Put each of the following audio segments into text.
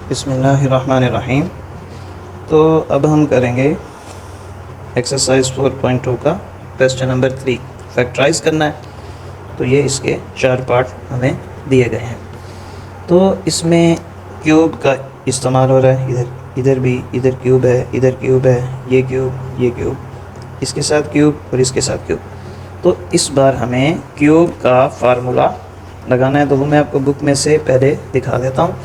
बिस्मिल्लाहिर्रहमानिर्रहीम। तो अब हम करेंगे एक्सरसाइज 4.2 का क्वेश्चन नंबर 3। फैक्टराइज करना है। तो ये इसके 4 पार्ट हमें दिए गए हैं। तो इसमें क्यूब का इस्तेमाल हो रहा है, इधर भी, इधर क्यूब है, इधर क्यूब है, ये क्यूब, इसके साथ क्यूब और इसके साथ क्यूब। तो इस बार हमें क्यूब का फार्मूला लगाना है। तो वो मैं आपको बुक में से पहले दिखा देता हूँ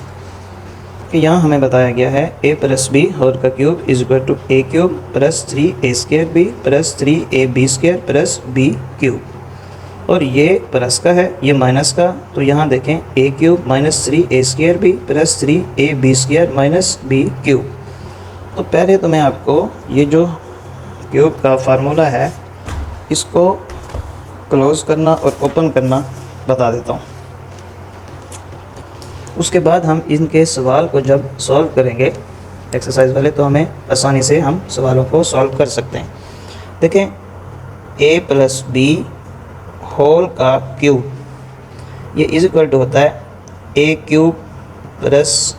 कि यहाँ हमें बताया गया है a प्लस बी होल का cube is equal to A cube plus 3a square B plus 3ab square plus B cube. और ये प्लस का है, ये माइनस का। तो यहाँ देखें a cube minus 3a square B plus 3ab square minus B cube. तो पहले तो मैं आपको ये जो क्यूब का फार्मूला है इसको क्लोज़ करना और ओपन करना बता देता हूँ। उसके बाद हम इनके सवाल को जब सॉल्व करेंगे एक्सरसाइज वाले, तो हमें आसानी से हम सवालों को सॉल्व कर सकते हैं। देखें a प्लस बी होल का क्यूब, ये इज इक्वल टू होता है a cube plus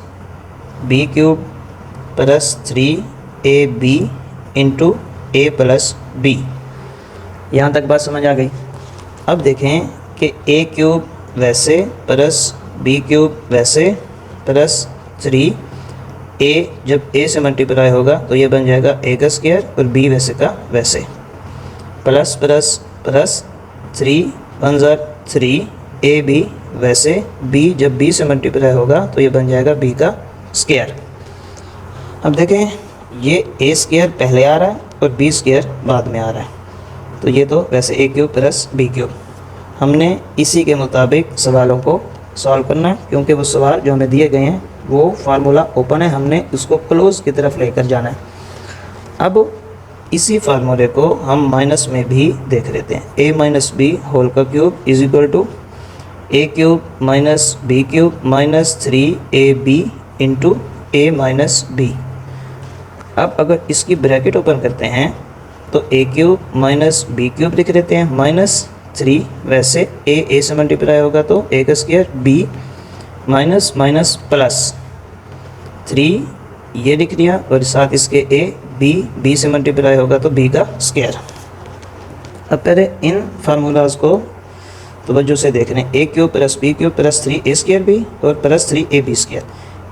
B cube plus 3ab into a plus B. यहाँ तक बात समझ आ गई। अब देखें कि a क्यूब वैसे प्लस बी क्यूब वैसे प्लस 3a, जब a से मल्टीप्लाई होगा तो ये बन जाएगा a का स्क्वायर और b वैसे का वैसे, प्लस प्लस प्लस 3 1 ज़र 3ab वैसे b, जब b से मल्टीप्लाई होगा तो ये बन जाएगा b का स्क्वायर। अब देखें ये a स्क्वायर पहले आ रहा है और b स्क्वायर बाद में आ रहा है। तो ये तो वैसे a cube plus b cube. हमने इसी के मुताबिक सवालों को सॉल्व करना है, क्योंकि वो सवाल जो हमें दिए गए हैं वो फार्मूला ओपन है, हमने उसको क्लोज की तरफ लेकर जाना है। अब इसी फार्मूले को हम माइनस में भी देख लेते हैं। a माइनस बी होल का cube is equal to a cube minus B cube minus 3ab into a minus B. अब अगर इसकी ब्रैकेट ओपन करते हैं तो a cube minus B cube लिख लेते हैं माइनस 3 वैसे a से मल्टीप्लाई होगा तो a का square b minus minus plus 3 ये लिख दिया और साथ इसके b से मल्टीप्लाई होगा तो b का स्क्वायर। अब पहले इन फार्मूलाज को तवज्जो से देख रहे हैं। a cube plus B cube plus 3a square B और प्लस 3ab स्क्वायर।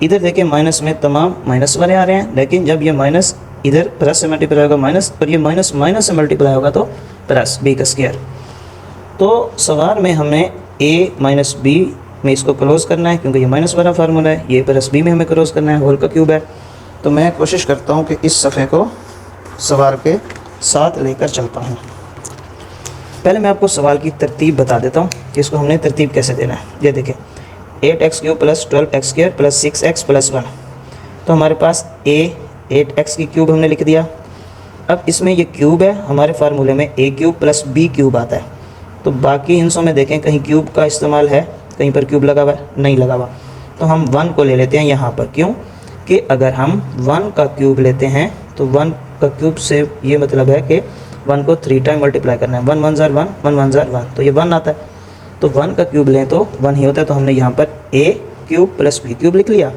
इधर देखें माइनस में तमाम माइनस वाले आ रहे हैं, लेकिन जब ये माइनस इधर प्लस से मल्टीप्लाई होगा माइनस, और ये माइनस माइनस से मल्टीप्लाई होगा तो प्लस b का स्क्वायर। तो सवाल में हमें a माइनस बी में इसको क्लोज़ करना है, क्योंकि ये माइनस वाला फार्मूला है। ये प्लस बी में हमें क्लोज़ करना है, होल का क्यूब है। तो मैं कोशिश करता हूँ कि इस सफ़े को सवाल के साथ लेकर चलता हूँ। पहले मैं आपको सवाल की तरतीब बता देता हूँ कि इसको हमने तरतीब कैसे देना है। ये देखें 8x cube plus 12x square plus 6x plus 1। तो हमारे पास a 8x की क्यूब हमने लिख दिया। अब इसमें ये क्यूब है, हमारे फार्मूले में a cube plus b cube आता है। तो बाकी हिस्सों में देखें कहीं क्यूब का इस्तेमाल है, कहीं पर क्यूब लगा हुआ है, नहीं लगा हुआ। तो हम 1 को ले लेते हैं यहाँ पर। क्यों कि अगर हम 1 का क्यूब लेते हैं तो 1 का क्यूब से ये मतलब है कि 1 को 3 टाइम मल्टीप्लाई करना है। 1 1 ज़र 1 1 1 ज़र 1, तो ये 1 आता है। तो 1 का क्यूब लें तो 1 ही होता है। तो हमने यहाँ पर a cube plus b cube लिख लिया।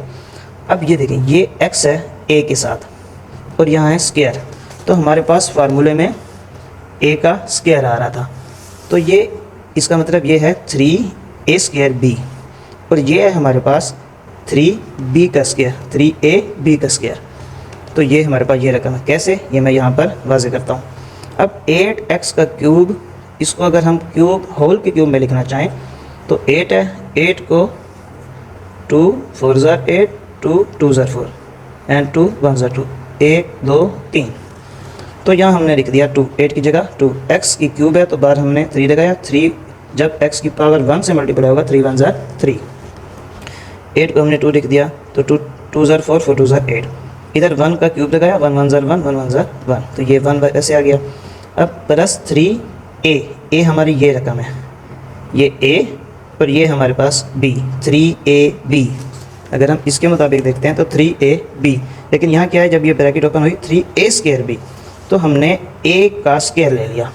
अब ये देखें ये x है a के साथ और यहाँ है स्क्वायर। तो हमारे पास फार्मूले में a का स्क्वायर आ रहा था, तो ये इसका मतलब ये है 3a स्क्वायर b, और ये है हमारे पास 3b का स्क्वायर 3ab का स्क्वायर। तो ये हमारे पास ये रकम है। कैसे, ये मैं यहाँ पर वाज़े करता हूँ। अब 8x का क्यूब, इसको अगर हम क्यूब होल के क्यूब में लिखना चाहें तो 8 है, 8 को 2 4 ज़र 8 2 2 ज़र 4 एंड 2 1 ज़र 2 1 2 3। तो यहाँ हमने लिख दिया 2, 8 की जगह 2। x की क्यूब है तो बाहर हमने 3 लगाया। 3 जब x की पावर 1 से मल्टीप्लाई होगा 3 1 ज़र 3। 8 को हमने 2 लिख दिया तो 2 2 ज़र 4 4 2 ज़र 8। इधर 1 का क्यूब लगाया 1 1 ज़र 1 1 1 ज़र 1, तो ये 1 ऐसे आ गया। अब प्लस 3a हमारी ये रकम है, ये a और ये हमारे पास b 3ab। अगर हम इसके मुताबिक देखते हैं तो 3ab, लेकिन यहाँ क्या है जब ये ब्रैकेट ओपन हुई 3a स्क्वायर b, तो हमने a का स्क्वायर ले लिया,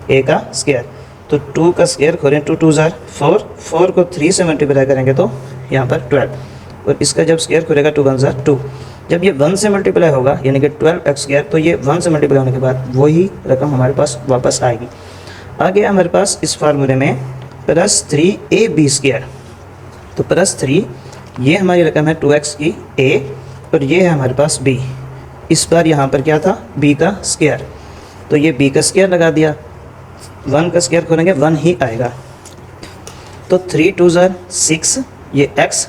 a का स्क्वायर। तो 2 का स्क्वायर खोलें 2 2 ज़र 4, 4 को 3 से मल्टीप्लाई करेंगे तो यहाँ पर 12, और इसका जब स्क्वायर खुलेगा 2 × 1 = 2। जब ये 1 से मल्टीप्लाई होगा यानी कि 12x², तो ये 1 से मल्टीप्लाई होने के बाद वही रकम हमारे पास वापस आएगी। आगे हमारे पास इस फार्मूले में +3ab², तो +3 ये हमारी रकम है 2x की a और ये है हमारे पास b। इस बार यहाँ पर क्या था, b का स्क्वायर, तो ये b का स्क्वायर लगा दिया, 1 का स्क्वायर खोलेंगे 1 ही आएगा। तो 3 × 2 = 6, ये x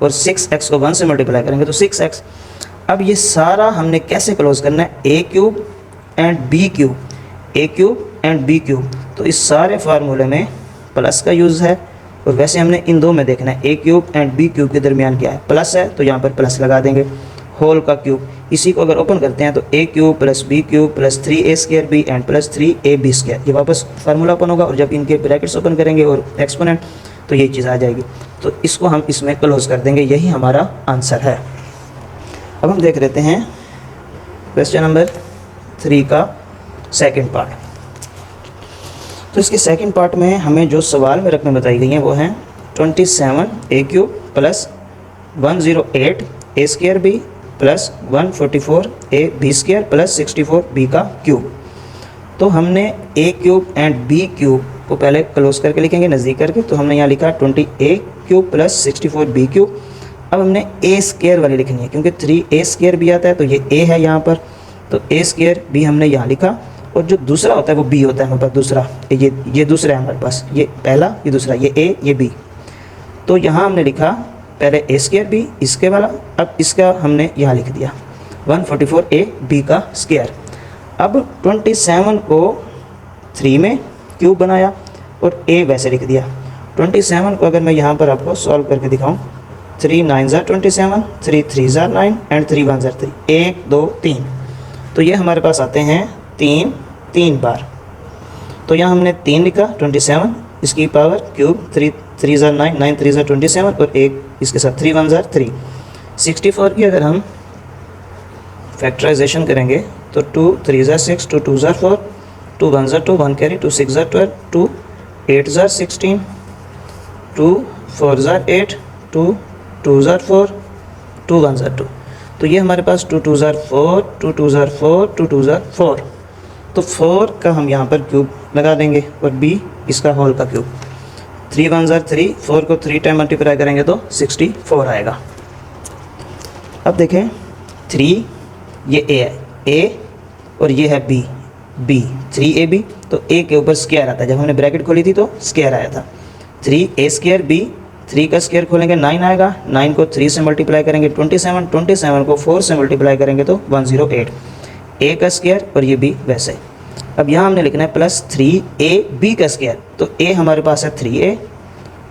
और 6x को 1 से मल्टीप्लाई करेंगे तो 6x। अब ये सारा हमने कैसे क्लोज करना है, a³ and b³, a³ and b³। तो इस सारे फार्मूले में प्लस का यूज़ है और वैसे हमने इन दो में देखना है a³ एंड b³ के दरमियान क्या है, प्लस है तो यहाँ पर प्लस लगा देंगे, होल का क्यूब। इसी को अगर ओपन करते हैं तो a³ + b³ + 3a² and +3ab², ये वापस फार्मूला ओपन होगा और जब इनके ब्रैकेट्स ओपन करेंगे और एक्सपोनेंट तो ये चीज़ आ जाएगी। तो इसको हम इसमें क्लोज कर देंगे, यही हमारा आंसर है। अब हम देख लेते हैं क्वेश्चन नंबर 3 का सेकंड पार्ट। तो इसके सेकंड पार्ट में हमें जो सवाल में रकमें बताई गई हैं वो हैं 27a³ + 108a² + 144ab² + 64b³। तो हमने a³ एंड b³ को पहले क्लोज करके लिखेंगे नज़दीक करके, तो हमने यहाँ लिखा 20a³ + 64b³। अब हमने a² वाली लिखनी है क्योंकि 3a² भी आता है, तो ये a है यहाँ पर, तो a² भी हमने यहाँ लिखा और जो दूसरा होता है वो b होता है हमारे पास, दूसरा ये दूसरा है हमारे पास, ये पहला ये दूसरा, ये a ये b। तो यहाँ हमने लिखा पहले a² b इसके वाला, अब इसका हमने यहाँ लिख दिया 144ab²। अब 27 को 3 में क्यूब बनाया और a वैसे लिख दिया। 27 को अगर मैं यहाँ पर आपको सॉल्व करके दिखाऊँ, 3 × 9 = 27, 3 × 3 = 9 एंड 3 × 1 = 3, 1 2 3। तो ये हमारे पास आते हैं 3 बार। तो यहाँ हमने 3 लिखा, 27 इसकी पावर क्यूब, 3 × 3 = 9, 9 × 3 = 27 और 1 इसके साथ 3 × 1 = 3। 64 की अगर हम फैक्टराइजेशन करेंगे तो 2 × 3 = 6, 2 × 2 = 4, 2 × 1 = 2, 1 कैरी, 2 × 6 = 12, 2 × 8 = 16, 2 × 4 = 8, 2 × 2 = 4, 2 × 1 = 2। तो ये हमारे पास 2 × 2 = 4, 2 × 2 = 4, 2 × 2 = 4। तो 4 का हम यहाँ पर क्यूब लगा देंगे और b इसका होल का क्यूब। 3 × 1 = 3, 4 को 3 टाइम मल्टीप्लाई करेंगे तो 64 आएगा। अब देखें 3 ये a है, a और ये है b 3ab, तो a के ऊपर स्क्वायर आता है, जब हमने ब्रैकेट खोली थी तो स्क्वायर आया था। 3a² b, 3 का स्क्वायर खोलेंगे 9 आएगा, 9 को 3 से मल्टीप्लाई करेंगे 27, 27 को 4 से मल्टीप्लाई करेंगे तो 108, a का स्क्वायर और ये b वैसे। अब यहाँ हमने लिखना है +3ab का स्क्वायर, तो a हमारे पास है 3a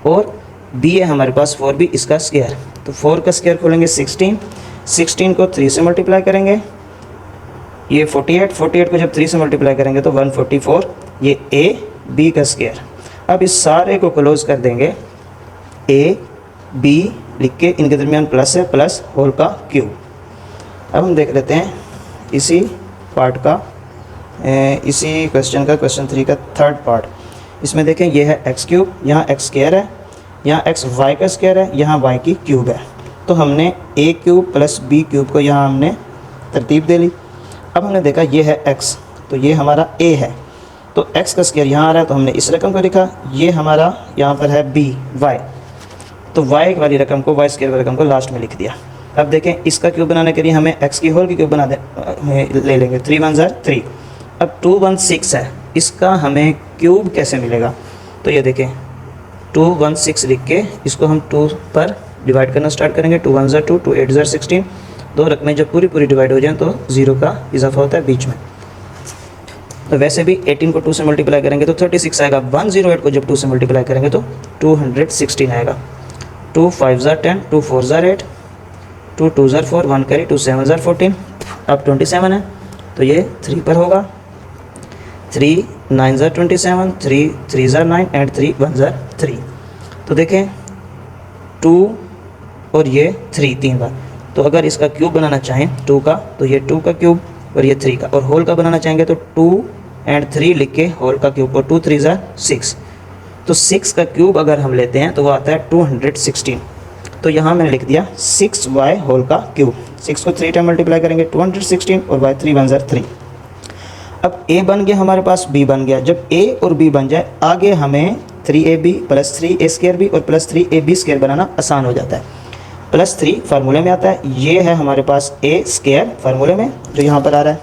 और b है हमारे पास 4b इसका स्क्वायर। तो 4 का स्क्वायर खोलेंगे 16, 16 को 3 से मल्टीप्लाई करेंगे ये 48, 48 को जब 3 से मल्टीप्लाई करेंगे तो 144, ये a b का स्क्वायर। अब इस सारे को क्लोज कर देंगे, a b लिख के इनके दरमियान प्लस है, प्लस होल का क्यूब। अब हम देख लेते हैं इसी पार्ट का, इसी क्वेश्चन का, क्वेश्चन 3 का थर्ड पार्ट। इसमें देखें ये है x³ यहाँ x² है, यहाँ xy का स्क्वायर है, यहाँ y की क्यूब है। तो हमने a³ + b³ को यहाँ हमने तरतीब दे ली। अब हमने देखा ये है x, तो ये हमारा a है, तो x का स्क्वायर यहाँ आ रहा है तो हमने इस रकम को लिखा, ये हमारा यहाँ पर है b y, तो y वाली रकम को, y² वाली रकम को लास्ट में लिख दिया। अब देखें इसका क्यूब बनाने के लिए हमें x की होल की क्यूब बना ले लेंगे, 3 × 1 = 3। अब 216 है, इसका हमें क्यूब कैसे मिलेगा, तो ये देखें 216 लिख के इसको हम 2 पर डिवाइड करना स्टार्ट करेंगे, 2 × 1 = 2, 2 × 8 = 16। दो रकमें जब पूरी डिवाइड हो जाएं तो 0 का इजाफा होता है बीच में। तो वैसे भी 18 को 2 से मल्टीप्लाई करेंगे तो 36 आएगा, 108 को जब 2 से मल्टीप्लाई करेंगे तो 216 आएगा। 2 × 5 = 10, 2 × 4 = 8, 2 × 2 = 4, 1 कैरी, 2 × 7 = 14। अब 27 है तो ये 3 पर होगा, 3 × 9 = 27, 3 × 3 = 9 एंड 3 × 1 = 3। तो देखें 2 और ये 3 3 बार। तो अगर इसका क्यूब बनाना चाहें 2 का, तो ये 2 का क्यूब और ये 3 का, और होल का बनाना चाहेंगे तो 2 एंड 3 लिख के होल का क्यूब, और 2 × 3 = 6। तो 6 का क्यूब अगर हम लेते हैं तो वो आता है 216। तो यहाँ मैंने लिख दिया 6y होल का क्यूब। 6 को 3 टाइम मल्टीप्लाई करेंगे 216 और y 3 1 3। अब a बन गया हमारे पास, b बन गया। जब a और b बन जाए आगे हमें 3ab प्लस 3a² b और प्लस 3ab² बनाना आसान हो जाता है। प्लस 3 फार्मूले में आता है, ये है हमारे पास a² फार्मूले में जो यहाँ पर आ रहा है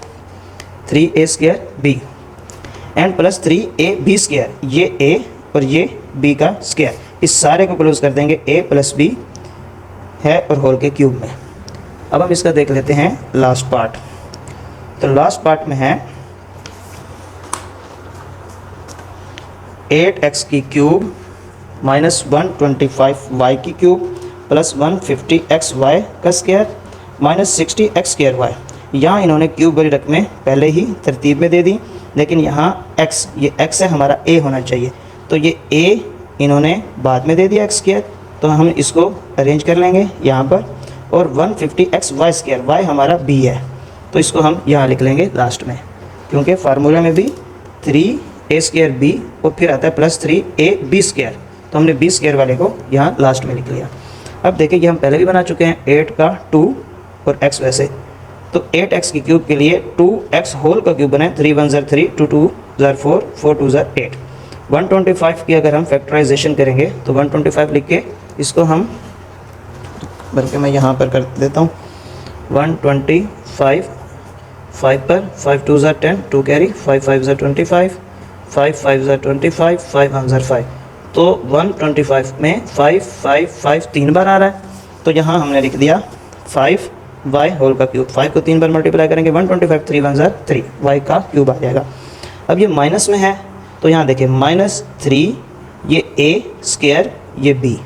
3a² b and plus 3ab², ये a और ये b का स्क्वायर। इस सारे को क्लोज कर देंगे a प्लस b है और होल के क्यूब में। अब हम इसका देख लेते हैं लास्ट पार्ट। तो लास्ट पार्ट में है 8x की क्यूब माइनस 125y की क्यूब प्लस 150xy का स्क्वायर माइनस 60x²y। यहाँ इन्होंने क्यूब वाली रकमें पहले ही तरतीब में दे दी, लेकिन यहाँ x, ये x है हमारा a होना चाहिए, तो ये a इन्होंने बाद में दे दिया x², तो हम इसको अरेंज कर लेंगे यहाँ पर। और 150xy², y हमारा b है, तो इसको हम यहाँ लिख लेंगे लास्ट में, क्योंकि फार्मूला में भी 3a² b और फिर आता है प्लस 3ab², तो हमने b² वाले को यहाँ लास्ट में लिख लिया। अब देखिए ये हम पहले भी बना चुके हैं 8 का 2 और x वैसे, तो 8x की क्यूब के लिए 2x होल का क्यूब बनाए 3 1 3, 2 2 4, 4 2 8। 125 की अगर हम फैक्टराइजेशन करेंगे तो 125 लिख के इसको हम, बल्कि मैं यहाँ पर कर देता हूँ 125, 5 पर 5 2 10, 2 कैरी, 5 5 25, 5 5 25, 5 1 5। तो 125 में 5 5 5 3 बार आ रहा है, तो यहाँ हमने लिख दिया 5y होल का क्यूब। 5 को 3 बार मल्टीप्लाई करेंगे 125, 3 1 3, y का क्यूब आ जाएगा। अब ये माइनस में है, तो यहाँ देखिए -3, ये a², ये b,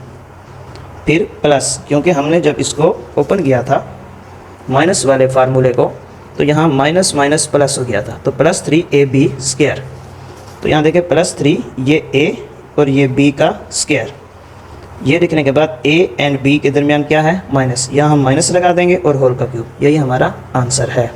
फिर प्लस, क्योंकि हमने जब इसको ओपन किया था माइनस वाले फार्मूले को, तो यहाँ माइनस माइनस प्लस हो गया था, तो प्लस 3ab²। तो यहाँ देखिए प्लस 3, ये a और ये b का स्क्वायर। ये लिखने के बाद a एंड b के दरमियान क्या है, माइनस, यहाँ हम माइनस लगा देंगे और होल का क्यूब। यही हमारा आंसर है।